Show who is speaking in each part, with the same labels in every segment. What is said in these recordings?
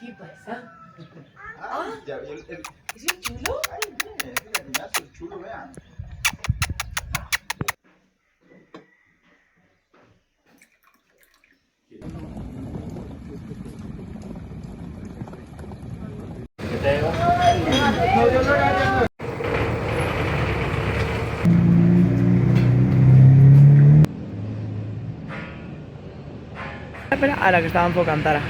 Speaker 1: ¿Qué pasa?
Speaker 2: Ya,
Speaker 1: ¿Es el chulo?
Speaker 2: Ay, mira, el chulo, vean.
Speaker 1: Espera, a la que estaba enfocando Tara.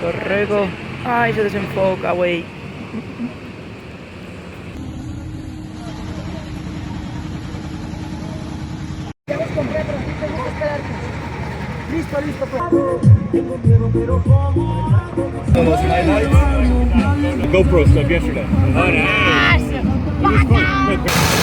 Speaker 1: Correcto. Ay, se desenfoca, güey. Listo, listo, pues.
Speaker 3: GoPro stuff yesterday. Oh, nice. It was fun.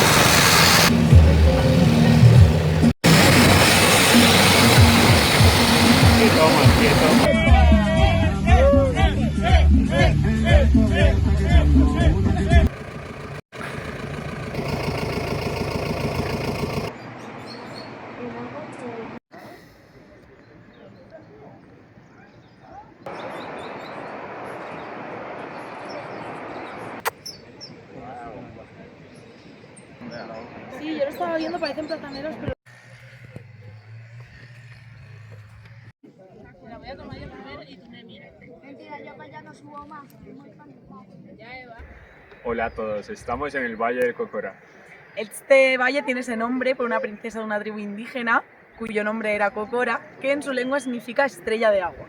Speaker 1: Sí, yo lo estaba viendo, parecen plataneros, pero... La voy a tomar yo primero y tú me miras.
Speaker 4: Mentira, yo para allá no subo más. Muy cansado.
Speaker 1: Ya, Eva.
Speaker 3: Hola a todos, estamos en el Valle de Cocora.
Speaker 1: Este valle tiene ese nombre por una princesa de una tribu indígena, cuyo nombre era Cocora, que en su lengua significa estrella de agua.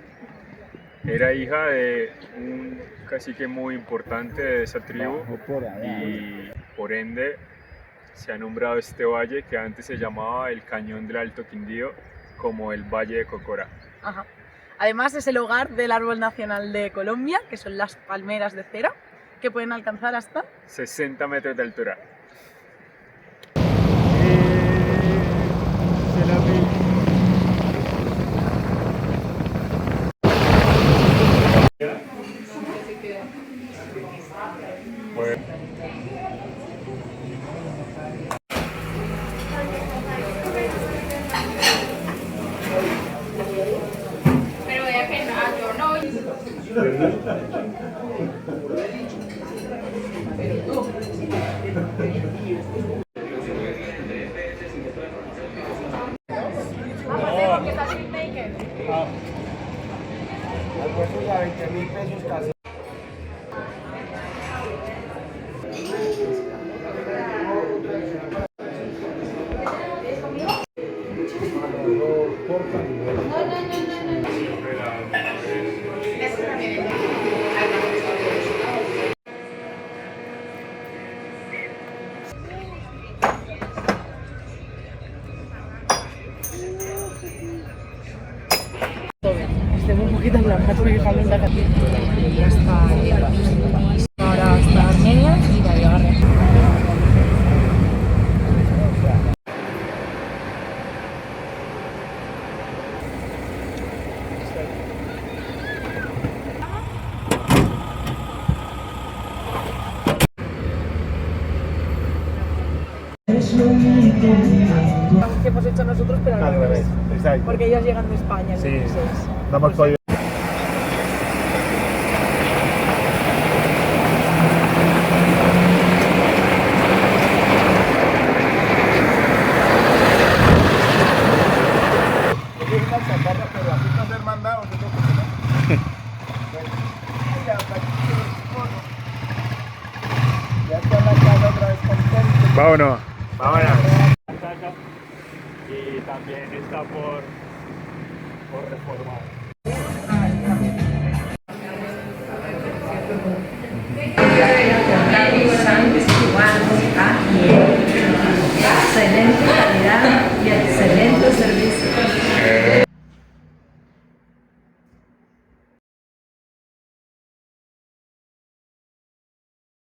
Speaker 3: Era hija de un cacique muy importante de esa tribu y por ende se ha nombrado este valle, que antes se llamaba el Cañón del Alto Quindío, como el Valle de Cocora.
Speaker 1: Ajá. Además es el hogar del árbol nacional de Colombia, que son las palmeras de cera, que pueden alcanzar hasta
Speaker 3: 60 metros de altura.
Speaker 4: Pero es que yo no. Porque está sin naked.
Speaker 2: Almuerzos a 20.000 pesos casi.
Speaker 1: estemos un poquito en la casa que salen de aquí. Ya está ahora hasta Armenia y de ahí agarre. Que hemos hecho nosotros, pero al revés.
Speaker 2: Exacto.
Speaker 1: Porque ellos llegan de España el
Speaker 2: Sí,
Speaker 1: 16.
Speaker 2: no hemos podido. Pero así no ser mandados, es lo que ya está en la casa otra vez contento.
Speaker 3: Vámonos. Vámonos. Y también está por reformar.